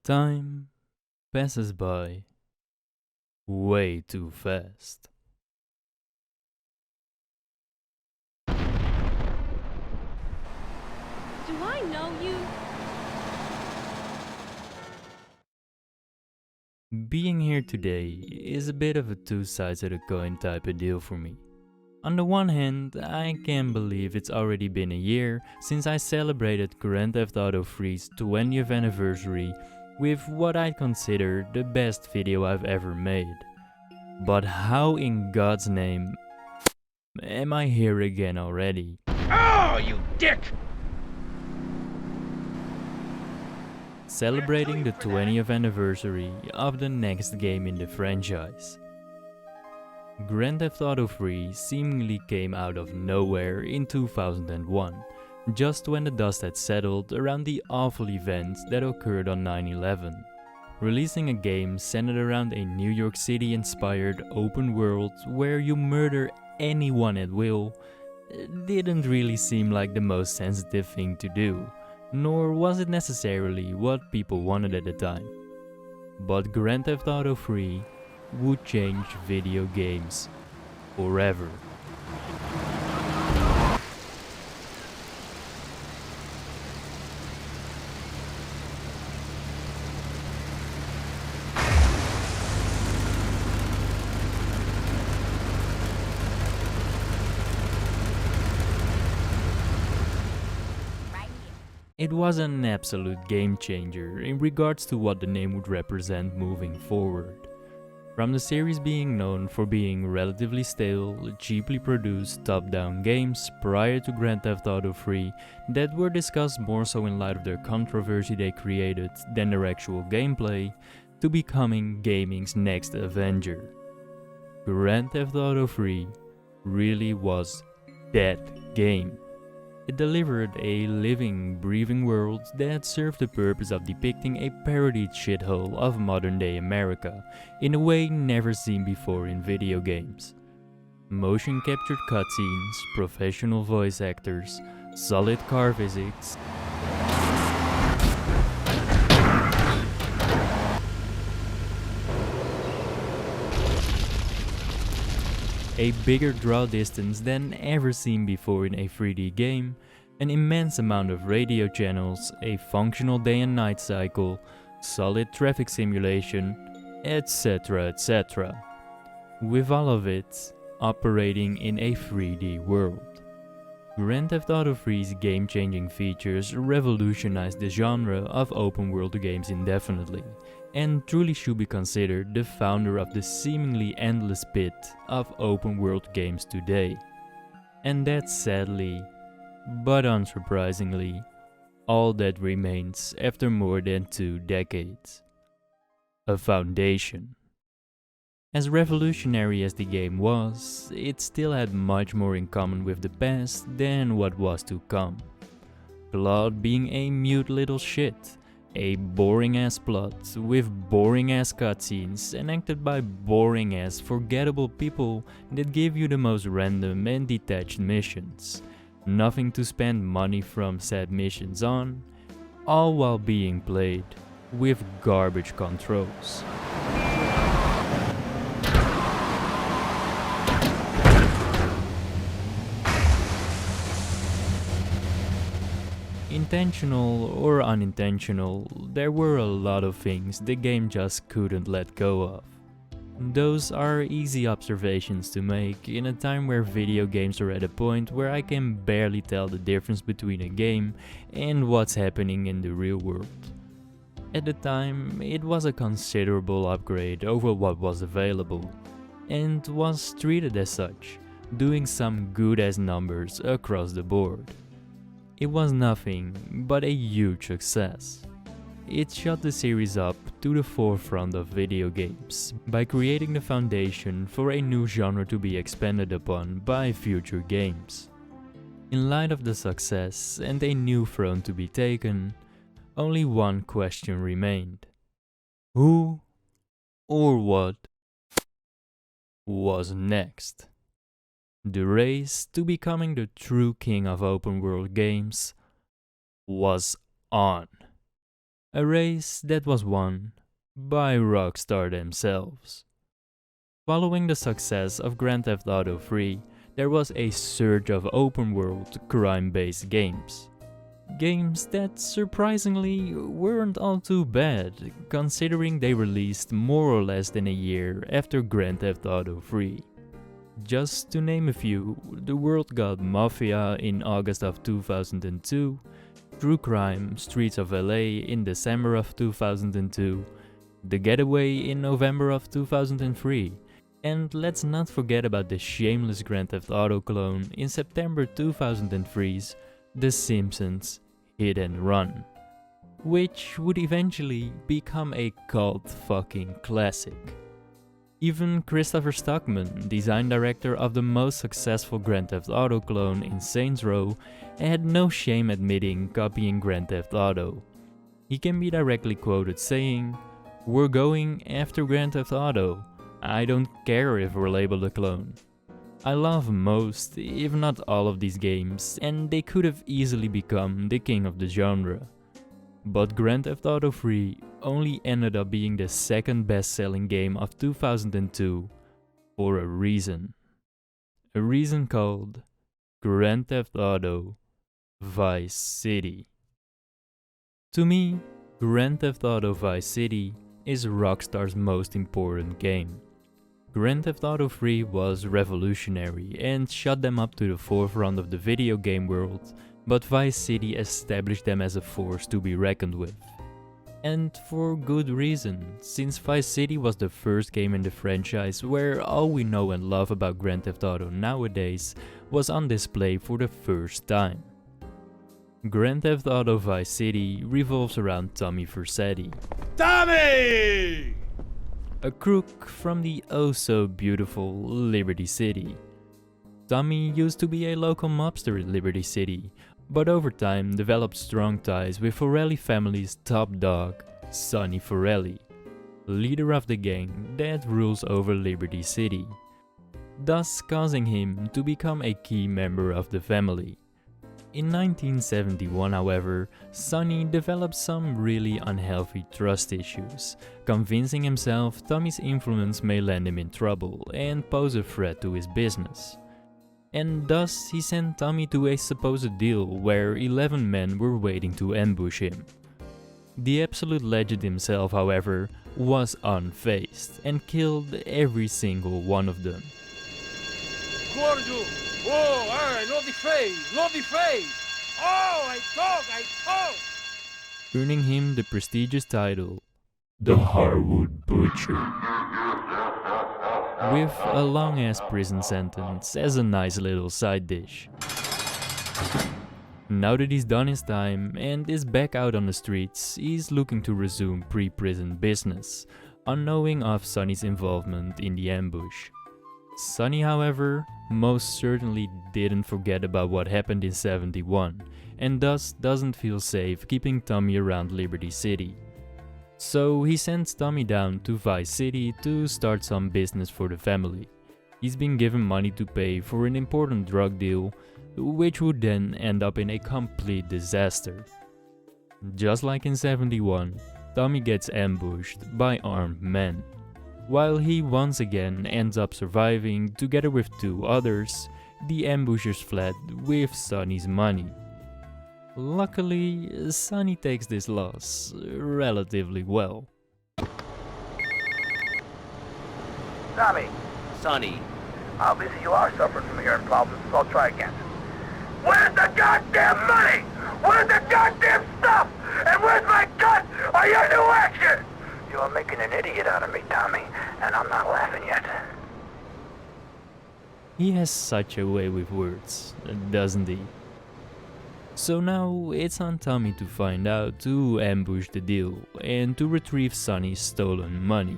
Time passes by way too fast. Do I know you? Being here today is a bit of a two-sides-of-the-coin type of deal for me. On the one hand, I can't believe it's already been a year since I celebrated Grand Theft Auto 3's 20th anniversary with what I consider the best video I've ever made. But how in God's name am I here again already? Oh, you dick! Celebrating the 20th anniversary of the next game in the franchise. Grand Theft Auto 3 seemingly came out of nowhere in 2001, just when the dust had settled around the awful events that occurred on 9/11. Releasing a game centered around a New York City inspired open world where you murder anyone at will didn't really seem like the most sensitive thing to do, nor was it necessarily what people wanted at the time. But Grand Theft Auto 3 would change video games forever. It was an absolute game changer in regards to what the name would represent moving forward. From the series being known for being relatively stale, cheaply produced top-down games prior to Grand Theft Auto 3 that were discussed more so in light of their controversy they created than their actual gameplay, to becoming gaming's next Avenger. Grand Theft Auto 3 really was that game. It delivered a living, breathing world that served the purpose of depicting a parodied shithole of modern-day America in a way never seen before in video games. Motion-captured cutscenes, professional voice actors, solid car physics, a bigger draw distance than ever seen before in a 3D game, an immense amount of radio channels, a functional day and night cycle, solid traffic simulation, etc, etc. With all of it operating in a 3D world. Grand Theft Auto 3's game-changing features revolutionized the genre of open-world games indefinitely, and truly should be considered the founder of the seemingly endless pit of open-world games today. And that's sadly, but unsurprisingly, all that remains after more than 2 decades. A foundation. As revolutionary as the game was, it still had much more in common with the past than what was to come. Plot being a mute little shit, a boring ass plot with boring ass cutscenes enacted by boring ass forgettable people that give you the most random and detached missions. Nothing to spend money from said missions on, all while being played with garbage controls. Intentional or unintentional, there were a lot of things the game just couldn't let go of. Those are easy observations to make in a time where video games are at a point where I can barely tell the difference between a game and what's happening in the real world. At the time, it was a considerable upgrade over what was available, and was treated as such, doing some good-ass numbers across the board. It was nothing but a huge success. It shot the series up to the forefront of video games by creating the foundation for a new genre to be expanded upon by future games. In light of the success and a new throne to be taken, only one question remained. Who or what was next? The race to becoming the true king of open world games was on. A race that was won by Rockstar themselves. Following the success of Grand Theft Auto 3, there was a surge of open-world, crime-based games. Games that surprisingly weren't all too bad, considering they released more or less than a year after Grand Theft Auto 3. Just to name a few, the world got Mafia in August of 2002, True Crime Streets of LA in December of 2002, The Getaway in November of 2003, and let's not forget about the shameless Grand Theft Auto clone in September 2003's The Simpsons Hit and Run, which would eventually become a cult fucking classic. Even Christopher Stuckman, design director of the most successful Grand Theft Auto clone in Saints Row, had no shame admitting copying Grand Theft Auto. He can be directly quoted saying, "We're going after Grand Theft Auto. I don't care if we're labeled a clone. I love most, if not all of these games, and they could have easily become the king of the genre. But Grand Theft Auto 3 only ended up being the second best-selling game of 2002 for a reason. A reason called Grand Theft Auto Vice City. To me, Grand Theft Auto Vice City is Rockstar's most important game. Grand Theft Auto 3 was revolutionary and shot them up to the forefront of the video game world, but Vice City established them as a force to be reckoned with. And for good reason, since Vice City was the first game in the franchise where all we know and love about Grand Theft Auto nowadays was on display for the first time. Grand Theft Auto Vice City revolves around Tommy Vercetti. Tommy! A crook from the oh-so-beautiful Liberty City. Tommy used to be a local mobster in Liberty City, but over time developed strong ties with Forelli family's top dog, Sonny Forelli, leader of the gang that rules over Liberty City, thus causing him to become a key member of the family. In 1971, however, Sonny developed some really unhealthy trust issues, convincing himself Tommy's influence may land him in trouble and pose a threat to his business. And thus he sent Tommy to a supposed deal where 11 men were waiting to ambush him. The absolute legend himself, however, was unfazed and killed every single one of them. Cordial! Oh, alright, no defense, no defense! Oh, I talk! Earning him the prestigious title, the Harwood Butcher, with a long-ass prison sentence as a nice little side dish. Now that he's done his time and is back out on the streets, he's looking to resume pre-prison business, unknowing of Sonny's involvement in the ambush. Sonny, however, most certainly didn't forget about what happened in 71, and thus doesn't feel safe keeping Tommy around Liberty City. So he sends Tommy down to Vice City to start some business for the family. He's been given money to pay for an important drug deal, which would then end up in a complete disaster. Just like in 71, Tommy gets ambushed by armed men. While he once again ends up surviving together with two others, the ambushers fled with Sonny's money. Luckily, Sonny takes this loss relatively well. Tommy, Sonny, obviously you are suffering from hearing problems, so I'll try again. Where's the goddamn money? Where's the goddamn stuff? And where's my cut? Are you new action? You are making an idiot out of me, Tommy, and I'm not laughing yet. He has such a way with words, doesn't he? So now it's on Tommy to find out who ambushed the deal and to retrieve Sonny's stolen money.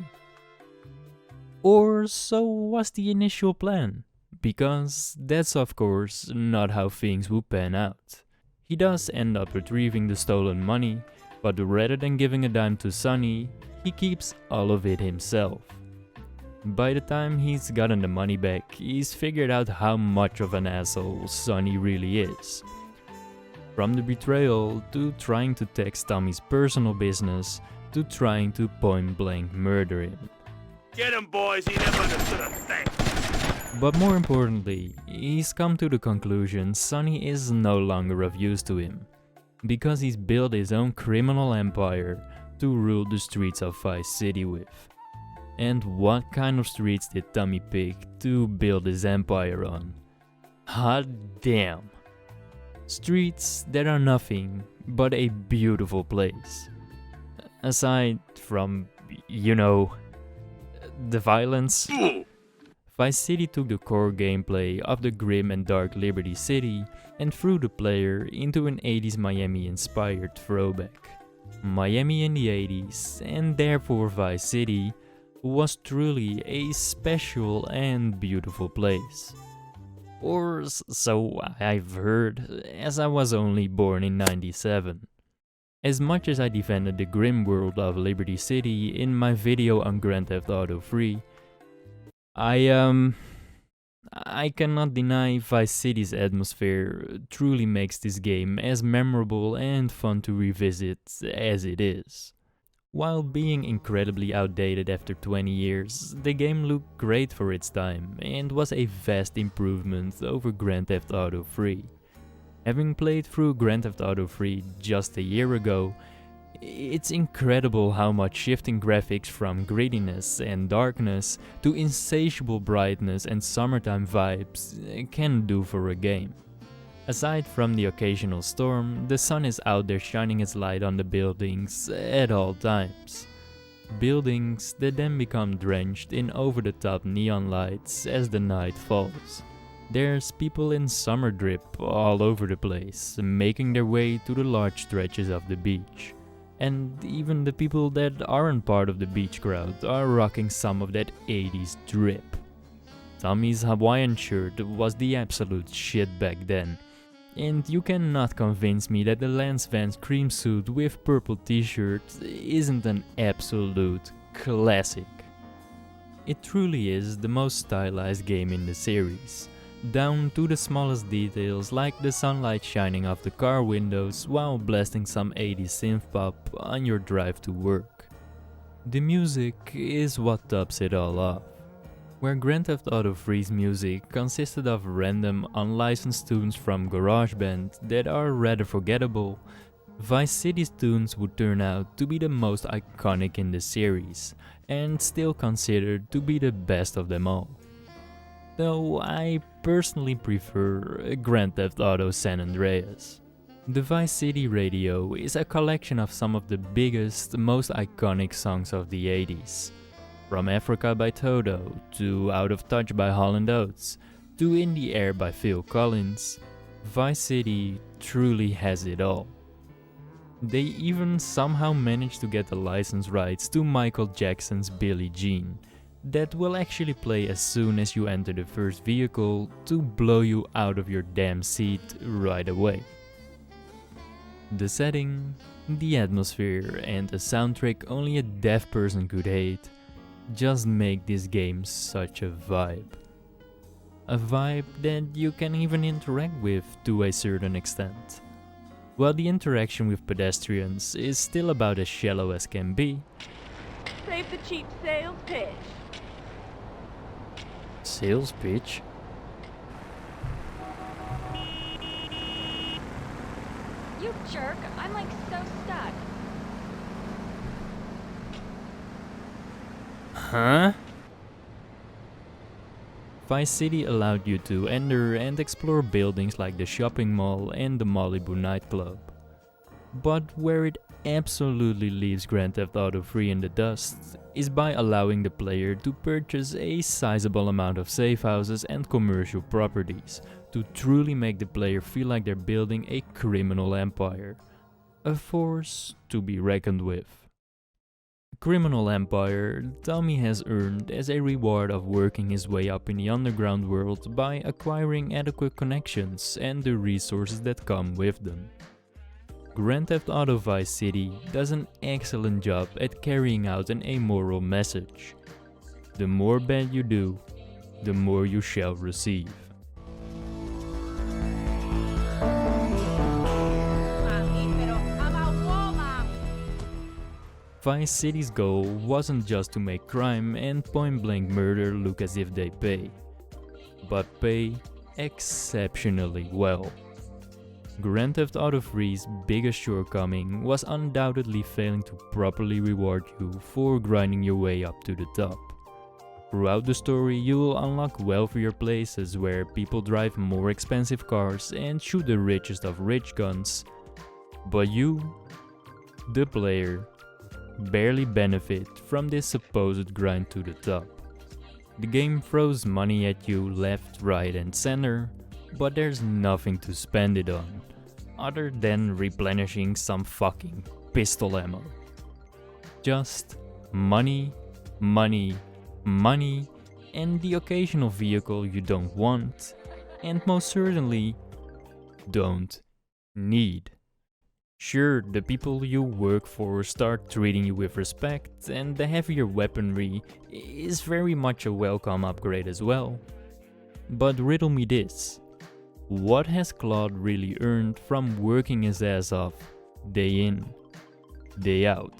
Or so was the initial plan, because that's of course not how things would pan out. He does end up retrieving the stolen money, but rather than giving a dime to Sonny, he keeps all of it himself. By the time he's gotten the money back, he's figured out how much of an asshole Sonny really is. From the betrayal, to trying to text Tommy's personal business, to trying to point-blank murder him. Get him, boys, he never understood a thing. But more importantly, he's come to the conclusion Sonny is no longer of use to him, because he's built his own criminal empire to rule the streets of Vice City with. And what kind of streets did Tommy pick to build his empire on? Hot damn! Streets that are nothing but a beautiful place. Aside from, the violence. Vice City took the core gameplay of the grim and dark Liberty City and threw the player into an 80s Miami inspired throwback. Miami in the 80s, and therefore Vice City, was truly a special and beautiful place. Or so I've heard, as I was only born in 97. As much as I defended the grim world of Liberty City in my video on Grand Theft Auto 3, I cannot deny Vice City's atmosphere truly makes this game as memorable and fun to revisit as it is. While being incredibly outdated after 20 years, the game looked great for its time and was a vast improvement over Grand Theft Auto 3. Having played through Grand Theft Auto 3 just a year ago, it's incredible how much shifting graphics from grittiness and darkness to insatiable brightness and summertime vibes can do for a game. Aside from the occasional storm, the sun is out there shining its light on the buildings at all times. Buildings that then become drenched in over-the-top neon lights as the night falls. There's people in summer drip all over the place, making their way to the large stretches of the beach. And even the people that aren't part of the beach crowd are rocking some of that 80s drip. Tommy's Hawaiian shirt was the absolute shit back then. And you cannot convince me that the Lance Vance cream suit with purple t-shirt isn't an absolute classic. It truly is the most stylized game in the series, down to the smallest details like the sunlight shining off the car windows while blasting some 80s synth pop on your drive to work. The music is what tops it all off. Where Grand Theft Auto 3's music consisted of random unlicensed tunes from GarageBand that are rather forgettable, Vice City's tunes would turn out to be the most iconic in the series, and still considered to be the best of them all. Though I personally prefer Grand Theft Auto San Andreas. The Vice City radio is a collection of some of the biggest, most iconic songs of the 80s. From Africa by Toto, to Out of Touch by Hall & Oates, to In the Air by Phil Collins, Vice City truly has it all. They even somehow managed to get the license rights to Michael Jackson's Billie Jean, that will actually play as soon as you enter the first vehicle to blow you out of your damn seat right away. The setting, the atmosphere, and a soundtrack only a deaf person could hate just make this game such a vibe. A vibe that you can even interact with to a certain extent. While the interaction with pedestrians is still about as shallow as can be. Save the cheap sales pitch. Sales pitch? You jerk, I'm like so stuck. Huh? Vice City allowed you to enter and explore buildings like the shopping mall and the Malibu nightclub. But where it absolutely leaves Grand Theft Auto 3 in the dust is by allowing the player to purchase a sizable amount of safe houses and commercial properties to truly make the player feel like they're building a criminal empire, a force to be reckoned with. Criminal empire Tommy has earned as a reward of working his way up in the underground world by acquiring adequate connections and the resources that come with them. Grand Theft Auto Vice City does an excellent job at carrying out an amoral message. The more bad you do, the more you shall receive. Vice City's goal wasn't just to make crime and point-blank murder look as if they pay, but pay exceptionally well. Grand Theft Auto 3's biggest shortcoming was undoubtedly failing to properly reward you for grinding your way up to the top. Throughout the story, you will unlock wealthier places where people drive more expensive cars and shoot the richest of rich guns, but you, the player, barely benefit from this supposed grind to the top. The game throws money at you left, right and center, but there's nothing to spend it on, other than replenishing some fucking pistol ammo. Just money, money, money, and the occasional vehicle you don't want, and most certainly don't need. Sure, the people you work for start treating you with respect, and the heavier weaponry is very much a welcome upgrade as well. But riddle me this: what has Claude really earned from working his ass off, day in, day out?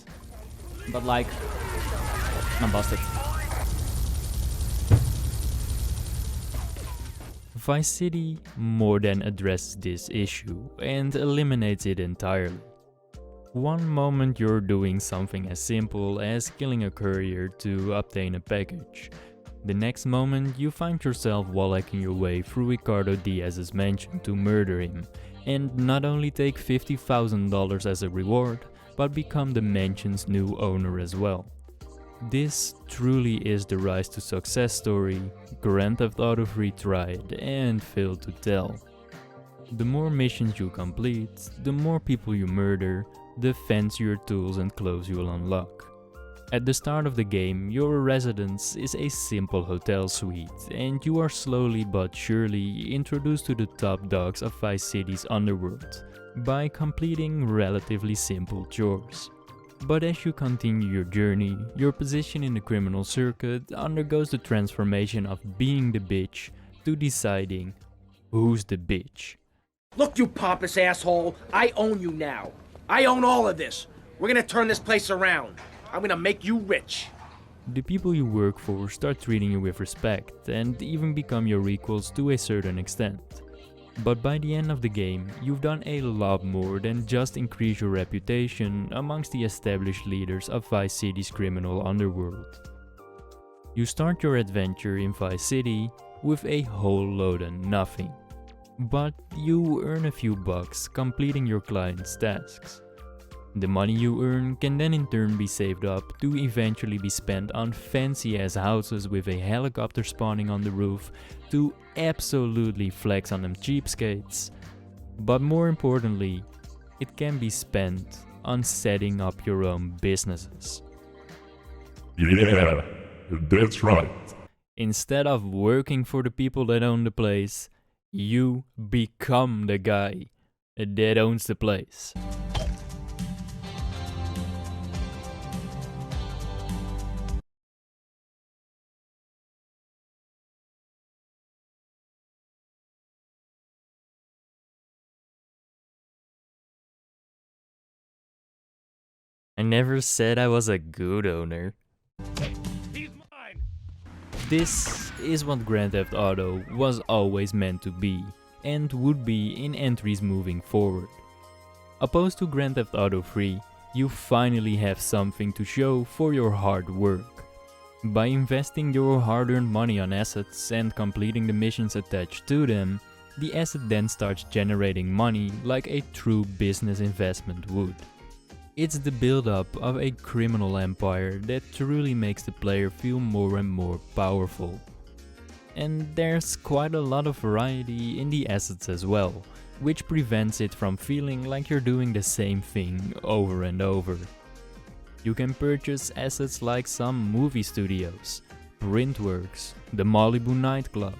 But like, I'm busted. Vice City more than addresses this issue and eliminates it entirely. One moment you're doing something as simple as killing a courier to obtain a package. The next moment you find yourself wallacking your way through Ricardo Diaz's mansion to murder him, and not only take $50,000 as a reward, but become the mansion's new owner as well. This truly is the rise to success story Grand Theft Auto 3 tried and failed to tell. The more missions you complete, the more people you murder, the fancier tools and clothes you'll unlock. At the start of the game, your residence is a simple hotel suite, and you are slowly but surely introduced to the top dogs of Vice City's underworld by completing relatively simple chores. But as you continue your journey, your position in the criminal circuit undergoes the transformation of being the bitch to deciding who's the bitch. Look, you pompous asshole, I own you now. I own all of this. We're gonna turn this place around. I'm gonna make you rich. The people you work for start treating you with respect and even become your equals to a certain extent. But by the end of the game, you've done a lot more than just increase your reputation amongst the established leaders of Vice City's criminal underworld. You start your adventure in Vice City with a whole load of nothing. But you earn a few bucks completing your client's tasks. The money you earn can then in turn be saved up to eventually be spent on fancy ass houses with a helicopter spawning on the roof to absolutely flex on them cheapskates. But more importantly, it can be spent on setting up your own businesses. Yeah, that's right. Instead of working for the people that own the place, you become the guy that owns the place. I never said I was a good owner. He's mine! This is what Grand Theft Auto was always meant to be, and would be in entries moving forward. Opposed to Grand Theft Auto 3, you finally have something to show for your hard work. By investing your hard-earned money on assets and completing the missions attached to them, the asset then starts generating money like a true business investment would. It's the build-up of a criminal empire that truly makes the player feel more and more powerful. And there's quite a lot of variety in the assets as well, which prevents it from feeling like you're doing the same thing over and over. You can purchase assets like some movie studios, Printworks, the Malibu nightclub,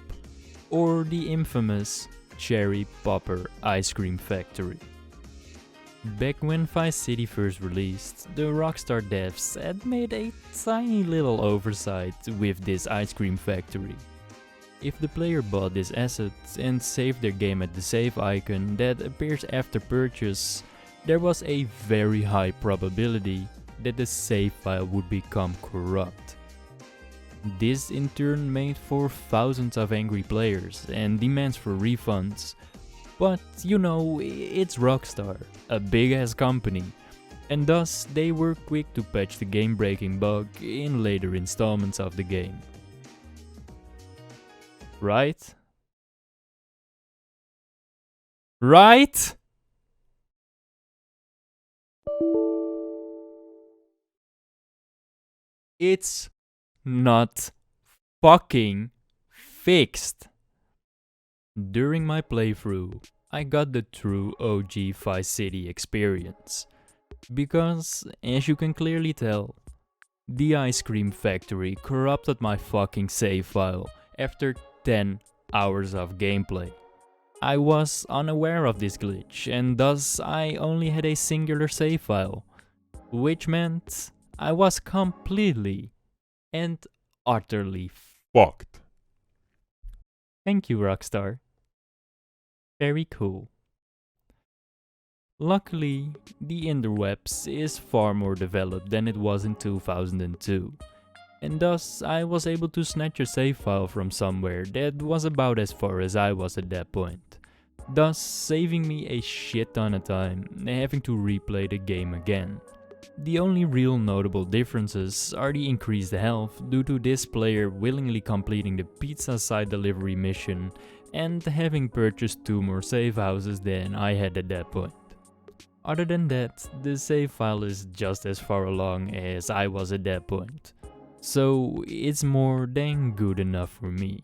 or the infamous Cherry Popper ice cream factory. Back when Vice City first released, the Rockstar devs had made a tiny little oversight with this ice cream factory. If the player bought this asset and saved their game at the save icon that appears after purchase, there was a very high probability that the save file would become corrupt. This in turn made for thousands of angry players and demands for refunds. But you know, it's Rockstar, a big ass company, and thus they were quick to patch the game breaking bug in later installments of the game. Right? Right? It's not fucking fixed. During my playthrough, I got the true OG Vice City experience. Because, as you can clearly tell, the ice cream factory corrupted my fucking save file after 10 hours of gameplay. I was unaware of this glitch and thus I only had a singular save file, which meant I was completely and utterly Fucked. Thank you, Rockstar. Very cool. Luckily, the interwebs is far more developed than it was in 2002, and thus I was able to snatch a save file from somewhere that was about as far as I was at that point, thus saving me a shit ton of time having to replay the game again. The only real notable differences are the increased health due to this player willingly completing the pizza side delivery mission and having purchased 2 more save houses than I had at that point. Other than that, the save file is just as far along as I was at that point, so it's more than good enough for me.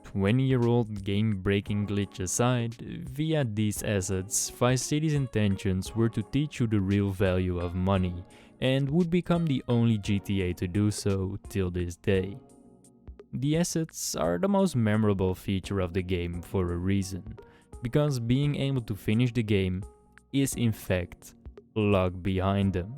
20-year-old game-breaking glitch aside, via these assets, Vice City's intentions were to teach you the real value of money, and would become the only GTA to do so till this day. The assets are the most memorable feature of the game for a reason, because being able to finish the game is in fact locked behind them.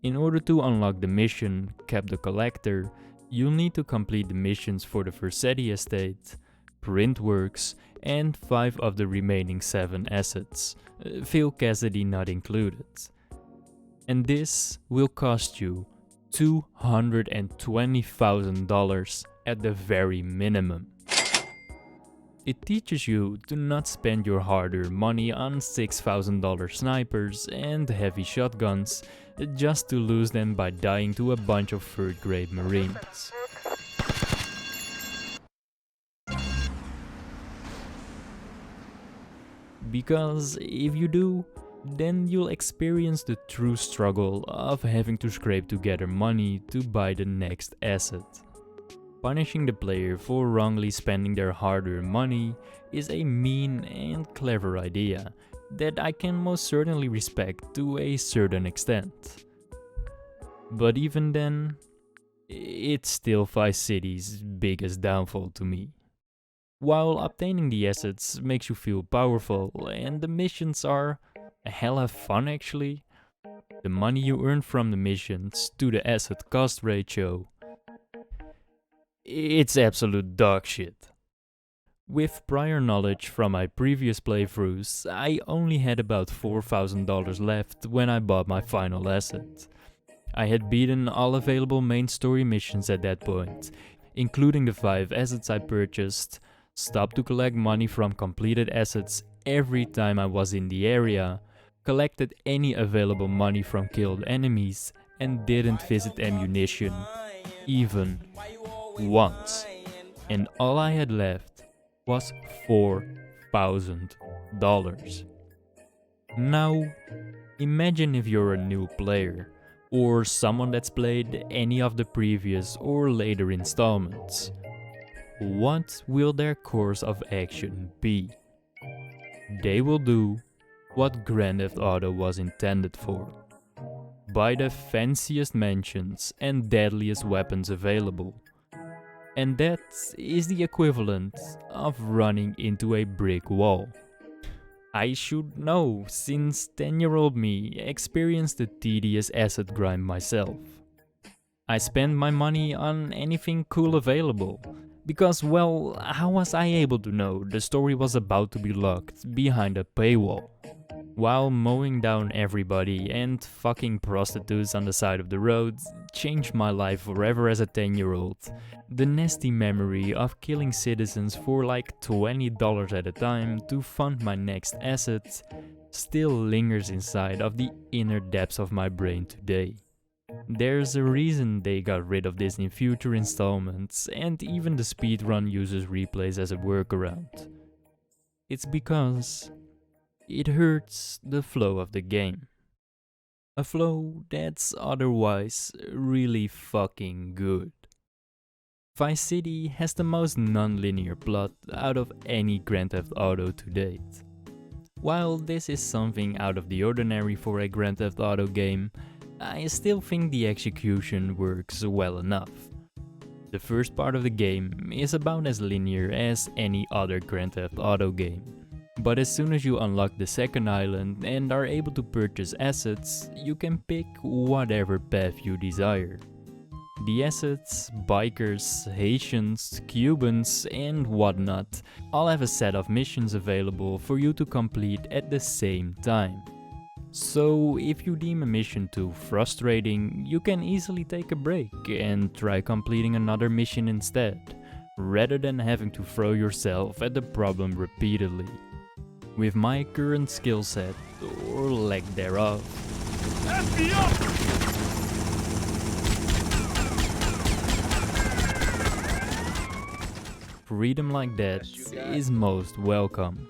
In order to unlock the mission, Cap the Collector, you'll need to complete the missions for the Vercetti Estate, Printworks, and 5 of the remaining 7 assets, Phil Cassidy not included. And this will cost you $220,000 at the very minimum. It teaches you to not spend your hard-earned money on $6,000 snipers and heavy shotguns just to lose them by dying to a bunch of third-grade Marines. Because if you do, then you'll experience the true struggle of having to scrape together money to buy the next asset. Punishing the player for wrongly spending their hard-earned money is a mean and clever idea that I can most certainly respect to a certain extent. But even then, it's still Vice City's biggest downfall to me. While obtaining the assets makes you feel powerful and the missions are hella fun actually, the money you earn from the missions to the asset cost ratio, it's absolute dog shit. With prior knowledge from my previous playthroughs, I only had about $4,000 left when I bought my final asset. I had beaten all available main story missions at that point, including the 5 assets I purchased, stopped to collect money from completed assets every time I was in the area, collected any available money from killed enemies, and didn't visit ammunition, even once. And all I had left was $4,000. Now, imagine if you're a new player, or someone that's played any of the previous or later installments. What will their course of action be? They will do what Grand Theft Auto was intended for. Buy the fanciest mansions and deadliest weapons available. And that is the equivalent of running into a brick wall. I should know, since 10-year-old me experienced the tedious asset grind myself. I spent my money on anything cool available, because well, how was I able to know the story was about to be locked behind a paywall? While mowing down everybody and fucking prostitutes on the side of the road changed my life forever as a 10-year-old, the nasty memory of killing citizens for like $20 at a time to fund my next asset still lingers inside of the inner depths of my brain today. There's a reason they got rid of this in future installments, and even the speedrun uses replays as a workaround. It's because it hurts the flow of the game. A flow that's otherwise really fucking good. Vice City has the most non-linear plot out of any Grand Theft Auto to date. While this is something out of the ordinary for a Grand Theft Auto game, I still think the execution works well enough. The first part of the game is about as linear as any other Grand Theft Auto game. But as soon as you unlock the second island and are able to purchase assets, you can pick whatever path you desire. The assets, bikers, Haitians, Cubans and whatnot all have a set of missions available for you to complete at the same time. So if you deem a mission too frustrating, you can easily take a break and try completing another mission instead, rather than having to throw yourself at the problem repeatedly. With my current skill set, or lack thereof, freedom like that is most welcome.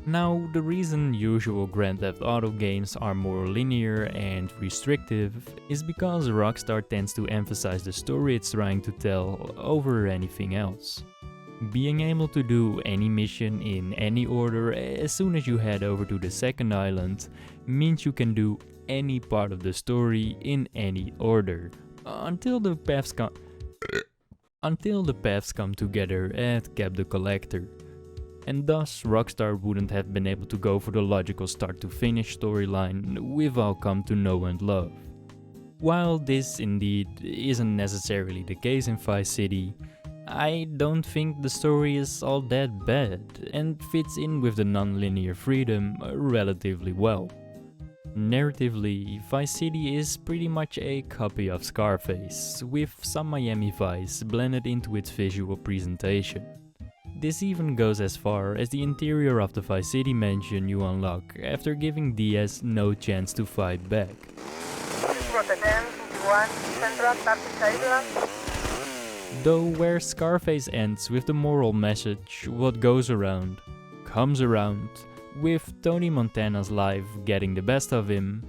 Now, the reason usual Grand Theft Auto games are more linear and restrictive is because Rockstar tends to emphasize the story it's trying to tell over anything else. Being able to do any mission in any order as soon as you head over to the second island means you can do any part of the story in any order until the paths come together at Cap the Collector. And thus Rockstar wouldn't have been able to go for the logical start to finish storyline we've all come to know and love. While this indeed isn't necessarily the case in Vice City, I don't think the story is all that bad and fits in with the non-linear freedom relatively well. Narratively, Vice City is pretty much a copy of Scarface, with some Miami Vice blended into its visual presentation. This even goes as far as the interior of the Vice City mansion you unlock after giving Diaz no chance to fight back. Though where Scarface ends with the moral message, what goes around, comes around, with Tony Montana's life getting the best of him,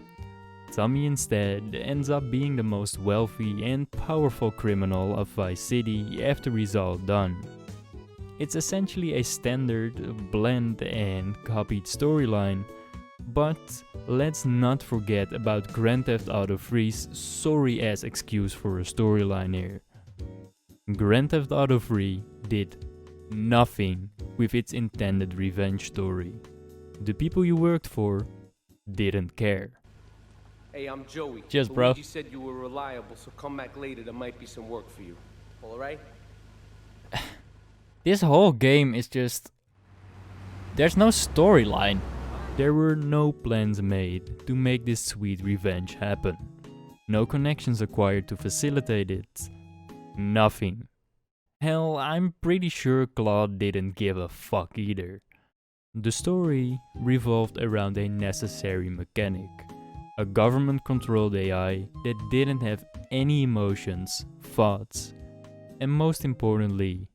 Tommy instead ends up being the most wealthy and powerful criminal of Vice City after it's all done. It's essentially a standard, blend and copied storyline, but let's not forget about Grand Theft Auto 3's sorry-ass excuse for a storyline here. Grand Theft Auto 3 did nothing with its intended revenge story. The people you worked for didn't care. Hey, I'm Joey. Cheers, bro. Luigi said you were reliable, so come back later. There might be some work for you. All right? This whole game is just... there's no storyline. There were no plans made to make this sweet revenge happen. No connections acquired to facilitate it. Nothing. Hell, I'm pretty sure Claude didn't give a fuck either. The story revolved around a necessary mechanic. A government-controlled AI that didn't have any emotions, thoughts, and most importantly,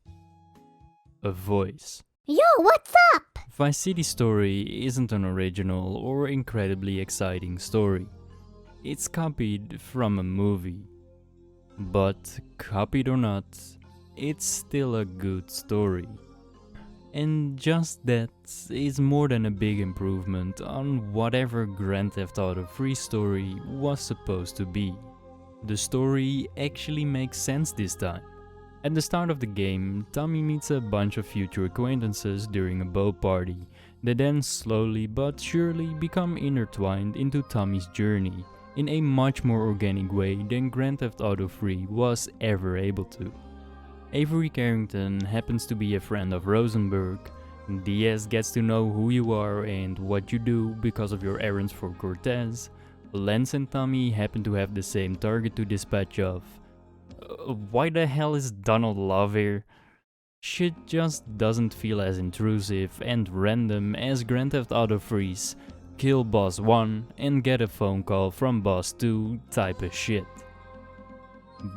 a voice. Yo, what's up? Vice City's story isn't an original or incredibly exciting story. It's copied from a movie. But, copied or not, it's still a good story. And just that is more than a big improvement on whatever Grand Theft Auto 3 story was supposed to be. The story actually makes sense this time. At the start of the game, Tommy meets a bunch of future acquaintances during a boat party that then slowly but surely become intertwined into Tommy's journey in a much more organic way than Grand Theft Auto 3 was ever able to. Avery Carrington happens to be a friend of Rosenberg, Diaz gets to know who you are and what you do because of your errands for Cortez. Lance and Tommy happen to have the same target to dispatch of. Why the hell is Donald Love here? Shit just doesn't feel as intrusive and random as Grand Theft Auto Freeze, kill boss 1 and get a phone call from boss 2 type of shit.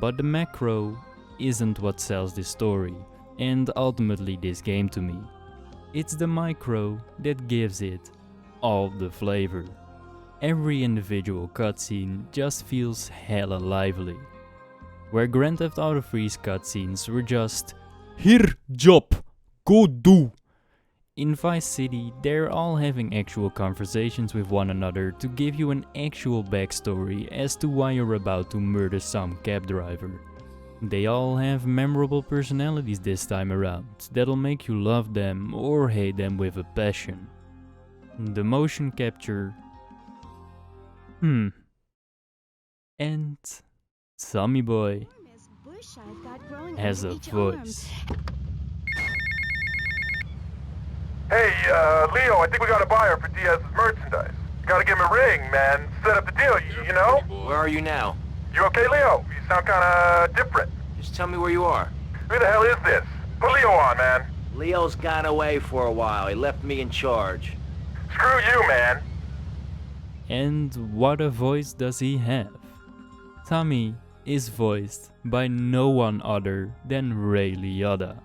But the macro isn't what sells this story and ultimately this game to me. It's the micro that gives it all the flavor. Every individual cutscene just feels hella lively. Where Grand Theft Auto Freeze cutscenes were just "Here, job, go do." In Vice City, they're all having actual conversations with one another to give you an actual backstory as to why you're about to murder some cab driver. They all have memorable personalities this time around that'll make you love them or hate them with a passion. The motion capture... And Tommy Boy has a voice. Hey, Leo, I think we got a buyer for Diaz's merchandise. Gotta give him a ring, man. Set up the deal, you know? Where are you now? You okay, Leo? You sound kinda different. Just tell me where you are. Who the hell is this? Put Leo on, man. Leo's gone away for a while. He left me in charge. Screw you, man. And what a voice does he have? Tommy is voiced by no one other than Ray Liotta,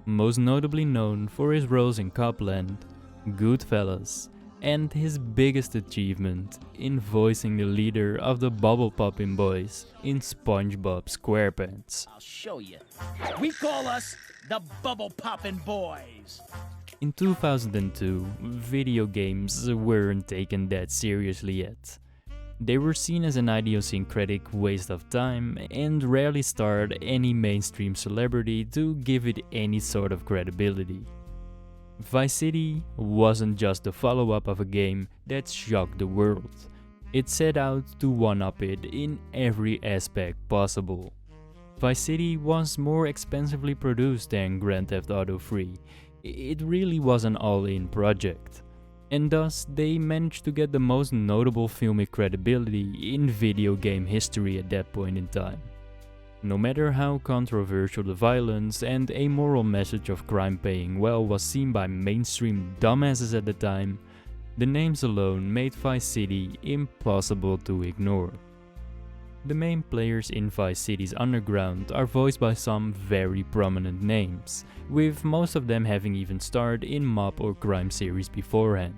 most notably known for his roles in Copland, Goodfellas, and his biggest achievement in voicing the leader of the Bubble Poppin' Boys in SpongeBob SquarePants. I'll show you. We call us the Bubble Poppin' Boys. In 2002, video games weren't taken that seriously yet. They were seen as an idiosyncratic waste of time and rarely starred any mainstream celebrity to give it any sort of credibility. Vice City wasn't just the follow-up of a game that shocked the world. It set out to one-up it in every aspect possible. Vice City was more expensively produced than Grand Theft Auto 3. It really was an all-in project. And thus, they managed to get the most notable filmic credibility in video game history at that point in time. No matter how controversial the violence and amoral message of crime paying well was seen by mainstream dumbasses at the time, the names alone made Vice City impossible to ignore. The main players in Vice City's underground are voiced by some very prominent names, with most of them having even starred in mob or crime series beforehand.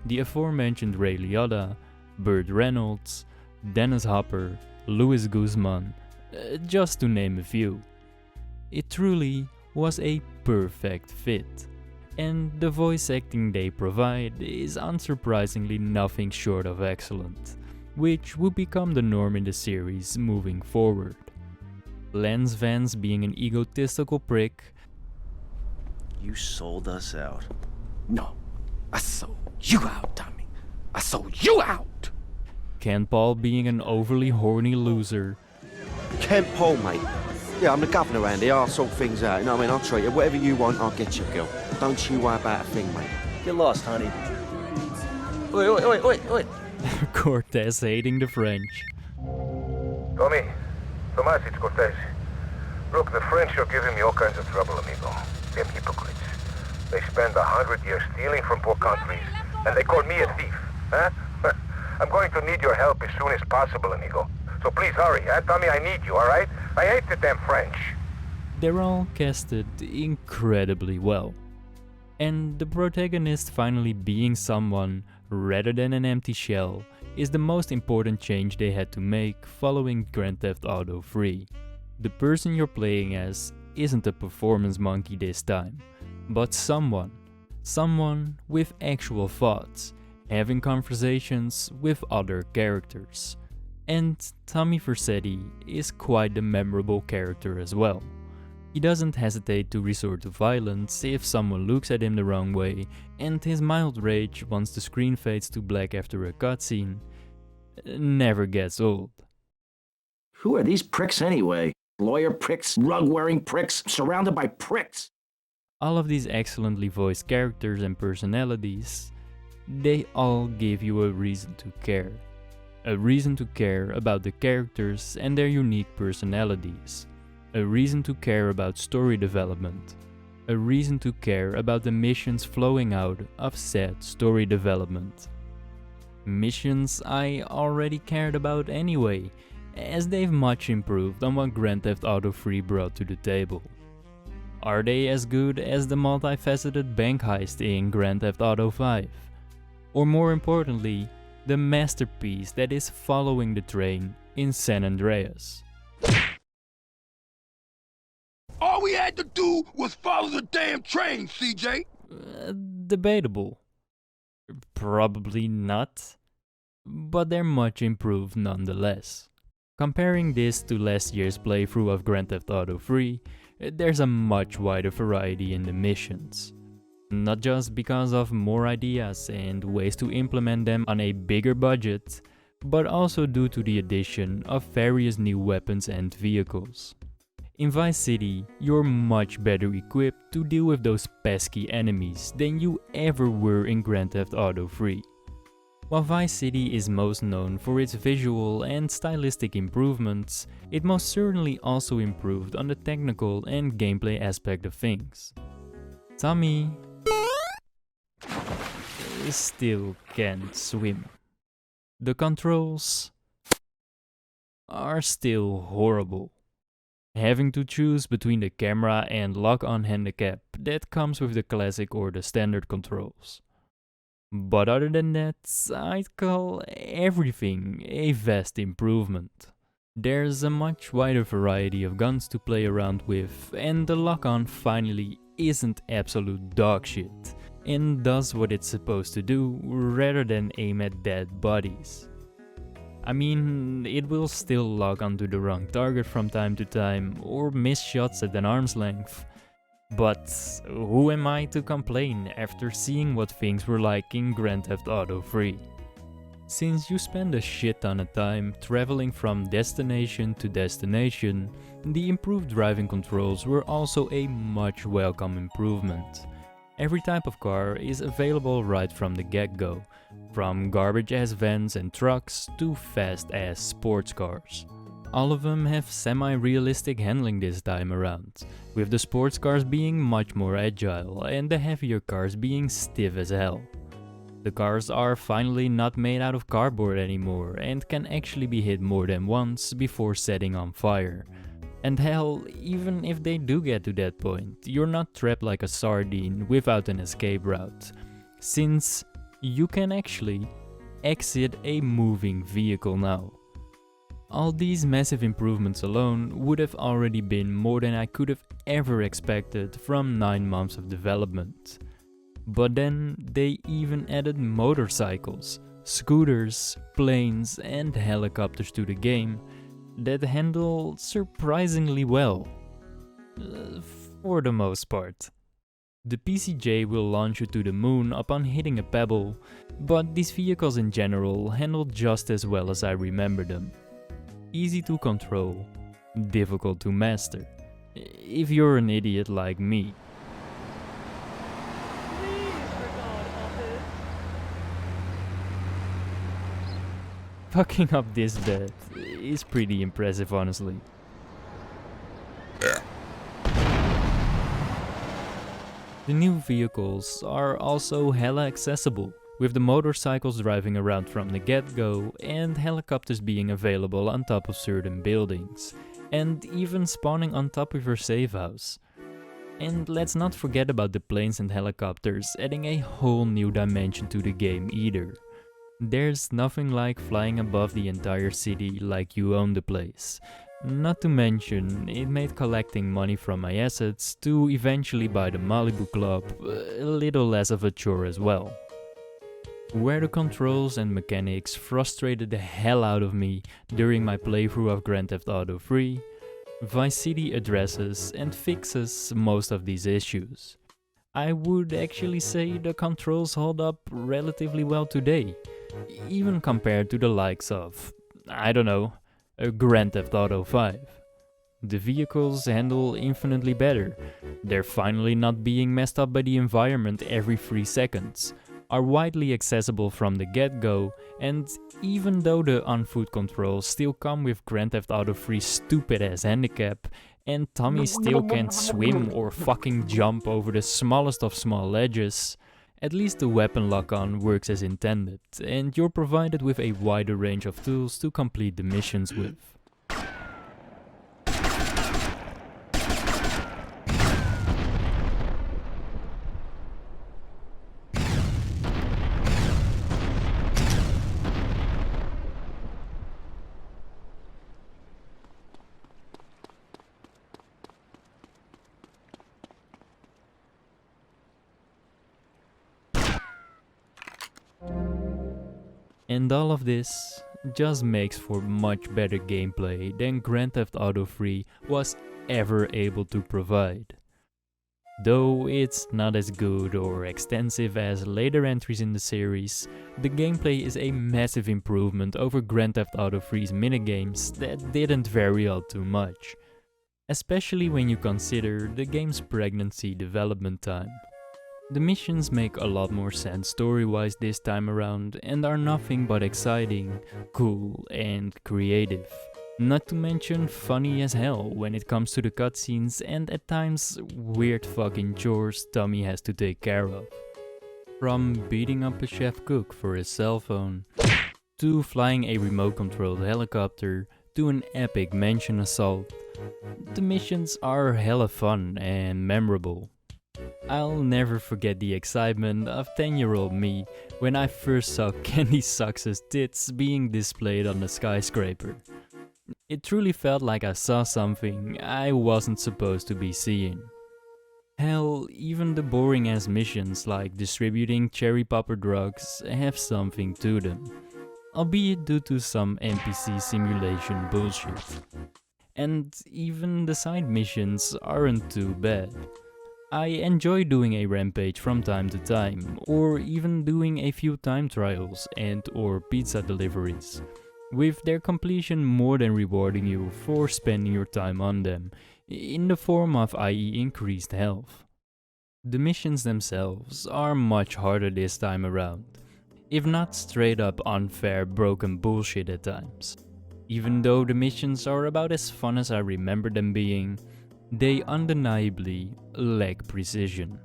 The aforementioned Ray Liotta, Burt Reynolds, Dennis Hopper, Luis Guzman, just to name a few. It truly was a perfect fit, and the voice acting they provide is unsurprisingly nothing short of excellent, which would become the norm in the series moving forward. Lance Vance being an egotistical prick. You sold us out. No, I sold you out, Tommy. I sold you out. Ken Paul being an overly horny loser. Ken Paul, mate. Yeah, I'm the governor around here. I'll sort things out. You know what I mean? I'll treat you. Whatever you want, I'll get you, girl. Don't you worry about a thing, mate. Get lost, honey. Wait. Cortez hating the French. Tommy, Tomas, it's Cortez. Look, the French are giving me all kinds of trouble, amigo. Them hypocrites. They spend 100 years stealing from poor countries, and they call me a thief, huh? I'm going to need your help as soon as possible, amigo. So please hurry, huh? Tommy, I need you, alright? I hate the damn French. They're all casted incredibly well. And the protagonist finally being someone rather than an empty shell is the most important change they had to make following Grand Theft Auto 3. The person you're playing as isn't a performance monkey this time, but someone with actual thoughts, having conversations with other characters. And Tommy Vercetti is quite the memorable character as well. He doesn't hesitate to resort to violence if someone looks at him the wrong way, and his mild rage once the screen fades to black after a cutscene never gets old. Who are these pricks anyway? Lawyer pricks, rug-wearing pricks, surrounded by pricks. All of these excellently voiced characters and personalities, they all give you a reason to care. A reason to care about the characters and their unique personalities. A reason to care about story development. A reason to care about the missions flowing out of said story development. Missions I already cared about anyway, as they've much improved on what Grand Theft Auto 3 brought to the table. Are they as good as the multifaceted bank heist in Grand Theft Auto 5? Or more importantly, the masterpiece that is following the train in San Andreas? All we had to do was follow the damn train, CJ. Debatable. Probably not, but they're much improved nonetheless. Comparing this to last year's playthrough of Grand Theft Auto 3, there's a much wider variety in the missions. Not just because of more ideas and ways to implement them on a bigger budget, but also due to the addition of various new weapons and vehicles. In Vice City, you're much better equipped to deal with those pesky enemies than you ever were in Grand Theft Auto 3. While Vice City is most known for its visual and stylistic improvements, it most certainly also improved on the technical and gameplay aspect of things. Tommy still can't swim. The controls are still horrible. Having to choose between the camera and lock-on handicap that comes with the classic or the standard controls. But other than that, I'd call everything a vast improvement. There's a much wider variety of guns to play around with, and the lock-on finally isn't absolute dog shit, and does what it's supposed to do rather than aim at dead bodies. I mean, it will still lock onto the wrong target from time to time, or miss shots at an arm's length. But who am I to complain after seeing what things were like in Grand Theft Auto 3? Since you spend a shit ton of time traveling from destination to destination, the improved driving controls were also a much welcome improvement. Every type of car is available right from the get-go, from garbage-ass vans and trucks to fast-ass sports cars. All of them have semi-realistic handling this time around, with the sports cars being much more agile and the heavier cars being stiff as hell. The cars are finally not made out of cardboard anymore and can actually be hit more than once before setting on fire. And hell, even if they do get to that point, you're not trapped like a sardine without an escape route, since you can actually exit a moving vehicle now. All these massive improvements alone would have already been more than I could have ever expected from 9 months of development. But then they even added motorcycles, scooters, planes and helicopters to the game that handle surprisingly well. For the most part. The PCJ will launch you to the moon upon hitting a pebble, but these vehicles in general handle just as well as I remember them. Easy to control, difficult to master, if you're an idiot like me. Fucking up this bad is pretty impressive, honestly. The new vehicles are also hella accessible, with the motorcycles driving around from the get-go and helicopters being available on top of certain buildings, and even spawning on top of your safe house. And let's not forget about the planes and helicopters adding a whole new dimension to the game either. There's nothing like flying above the entire city like you own the place. Not to mention, it made collecting money from my assets to eventually buy the Malibu Club a little less of a chore as well. Where the controls and mechanics frustrated the hell out of me during my playthrough of Grand Theft Auto 3, Vice City addresses and fixes most of these issues. I would actually say the controls hold up relatively well today, even compared to the likes of, I don't know, Grand Theft Auto 5. The vehicles handle infinitely better, They're finally not being messed up by the environment every 3 seconds, are widely accessible from the get-go, and even though the on-foot controls still come with Grand Theft Auto 3's stupid-ass handicap, and Tommy still can't swim or fucking jump over the smallest of small ledges, at least the weapon lock-on works as intended, and you're provided with a wider range of tools to complete the missions with. And all of this just makes for much better gameplay than Grand Theft Auto 3 was ever able to provide. Though it's not as good or extensive as later entries in the series, the gameplay is a massive improvement over Grand Theft Auto 3's minigames that didn't vary all too much, especially when you consider the game's pregnancy development time. The missions make a lot more sense story-wise this time around and are nothing but exciting, cool and creative. Not to mention funny as hell when it comes to the cutscenes and at times weird fucking chores Tommy has to take care of. From beating up a chef cook for his cell phone, to flying a remote-controlled helicopter, to an epic mansion assault, the missions are hella fun and memorable. I'll never forget the excitement of 10-year-old me when I first saw Candy Sucks' tits being displayed on the skyscraper. It truly felt like I saw something I wasn't supposed to be seeing. Hell, even the boring ass missions like distributing cherry popper drugs have something to them, albeit due to some NPC simulation bullshit. And even the side missions aren't too bad. I enjoy doing a rampage from time to time, or even doing a few time trials and or pizza deliveries, with their completion more than rewarding you for spending your time on them, in the form of i.e. increased health. The missions themselves are much harder this time around, if not straight up unfair broken bullshit at times. Even though the missions are about as fun as I remember them being, they undeniably lack precision.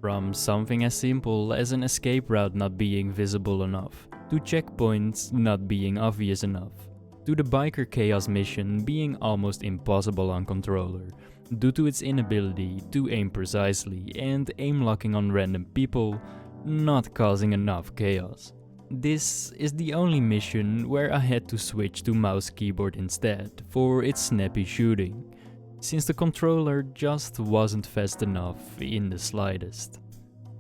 From something as simple as an escape route not being visible enough, to checkpoints not being obvious enough, to the biker chaos mission being almost impossible on controller, due to its inability to aim precisely and aim locking on random people, not causing enough chaos. This is the only mission where I had to switch to mouse keyboard instead for its snappy shooting, since the controller just wasn't fast enough in the slightest.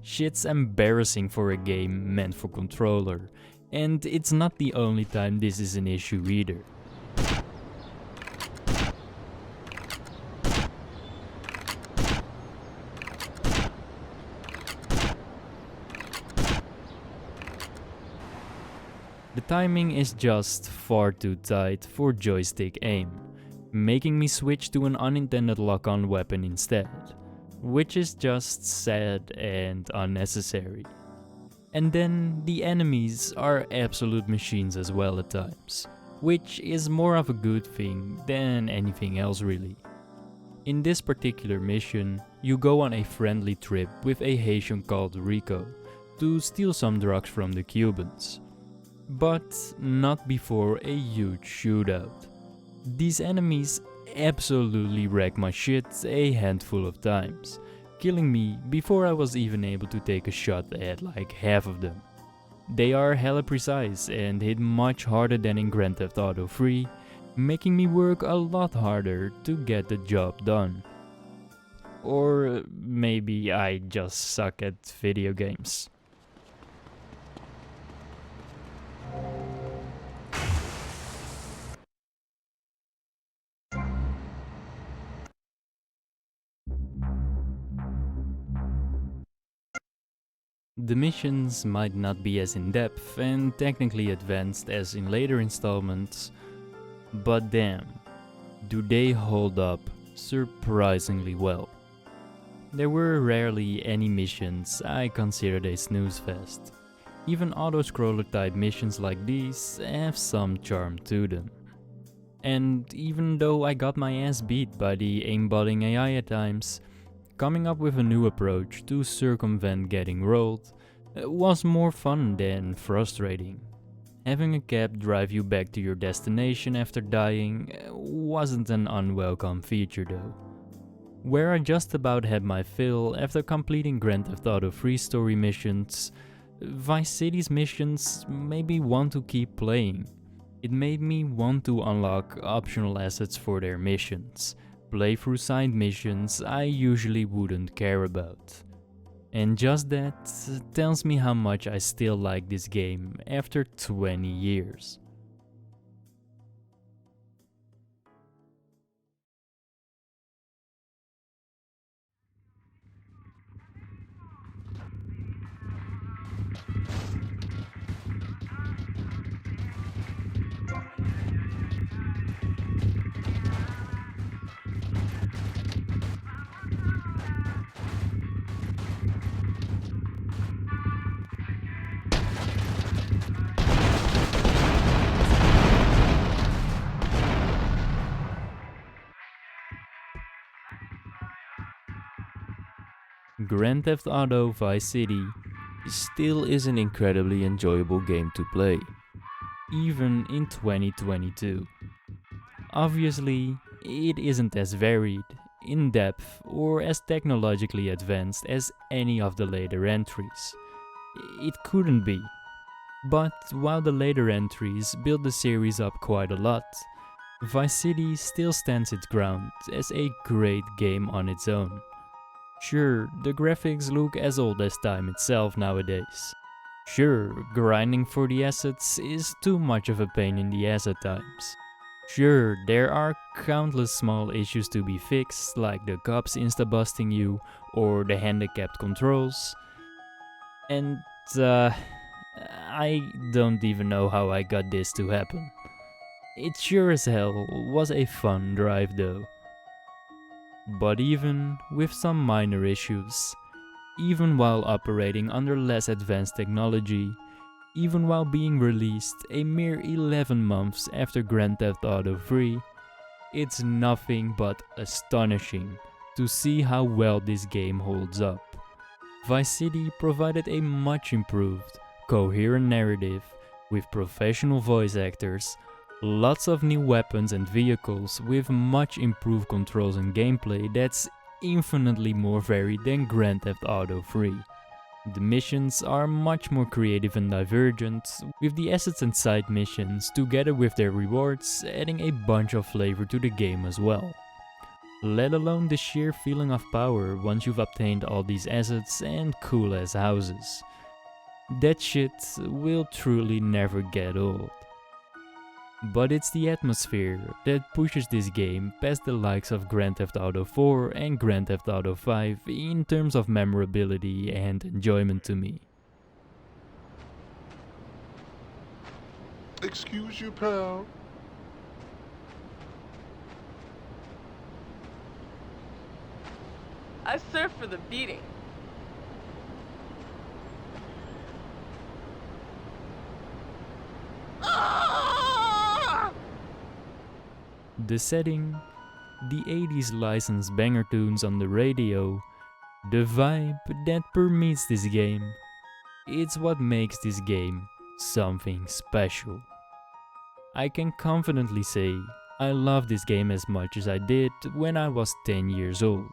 Shit's embarrassing for a game meant for controller, and it's not the only time this is an issue either. The timing is just far too tight for joystick aim, making me switch to an unintended lock-on weapon instead, which is just sad and unnecessary. And then the enemies are absolute machines as well at times, which is more of a good thing than anything else really. In this particular mission, you go on a friendly trip with a Haitian called Rico to steal some drugs from the Cubans, but not before a huge shootout. These enemies absolutely wreck my shit a handful of times, killing me before I was even able to take a shot at like half of them. They are hella precise and hit much harder than in Grand Theft Auto 3, making me work a lot harder to get the job done. Or maybe I just suck at video games. The missions might not be as in-depth and technically advanced as in later installments, but damn, do they hold up surprisingly well. there were rarely any missions I considered a snooze fest. Even auto-scroller type missions like these have some charm to them. And even though I got my ass beat by the aimbotting AI at times, coming up with a new approach to circumvent getting rolled was more fun than frustrating. Having a cab drive you back to your destination after dying wasn't an unwelcome feature though. Where I just about had my fill after completing Grand Theft Auto 3 story missions, Vice City's missions made me want to keep playing. It made me want to unlock optional assets for their missions, play through side missions I usually wouldn't care about. And just that tells me how much I still like this game after 20 years. Grand Theft Auto Vice City still is an incredibly enjoyable game to play, even in 2022. Obviously, it isn't as varied, in-depth, or as technologically advanced as any of the later entries. It couldn't be. But while the later entries built the series up quite a lot, Vice City still stands its ground as a great game on its own. Sure, the graphics look as old as time itself nowadays. Sure, grinding for the assets is too much of a pain in the ass at times. Sure, there are countless small issues to be fixed, like the cops insta-busting you or the handicapped controls. And I don't even know how I got this to happen. It sure as hell was a fun drive though. But even with some minor issues, even while operating under less advanced technology, even while being released a mere 11 months after Grand Theft Auto 3, it's nothing but astonishing to see how well this game holds up. Vice City provided a much improved, coherent narrative with professional voice actors, lots of new weapons and vehicles with much improved controls and gameplay that's infinitely more varied than Grand Theft Auto 3. The missions are much more creative and divergent, with the assets and side missions together with their rewards adding a bunch of flavor to the game as well. Let alone the sheer feeling of power once you've obtained all these assets and cool ass houses. That shit will truly never get old. But it's the atmosphere that pushes this game past the likes of Grand Theft Auto 4 and Grand Theft Auto 5 in terms of memorability and enjoyment to me. Excuse you, pal. I serve for the beating. The setting, the 80s licensed banger tunes on the radio, the vibe that permeates this game, it's what makes this game something special. I can confidently say I love this game as much as I did when I was 10 years old.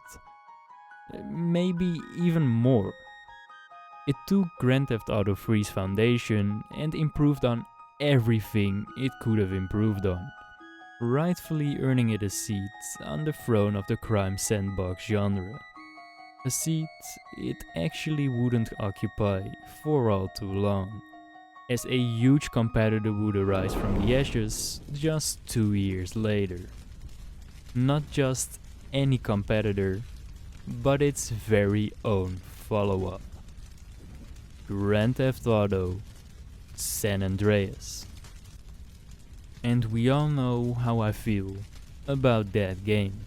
Maybe even more. It took Grand Theft Auto 3's foundation and improved on everything it could have improved on, rightfully earning it a seat on the throne of the crime sandbox genre. A seat it actually wouldn't occupy for all too long, as a huge competitor would arise from the ashes just 2 years later. Not just any competitor, but its very own follow-up. Grand Theft Auto San Andreas. And we all know how I feel about that game.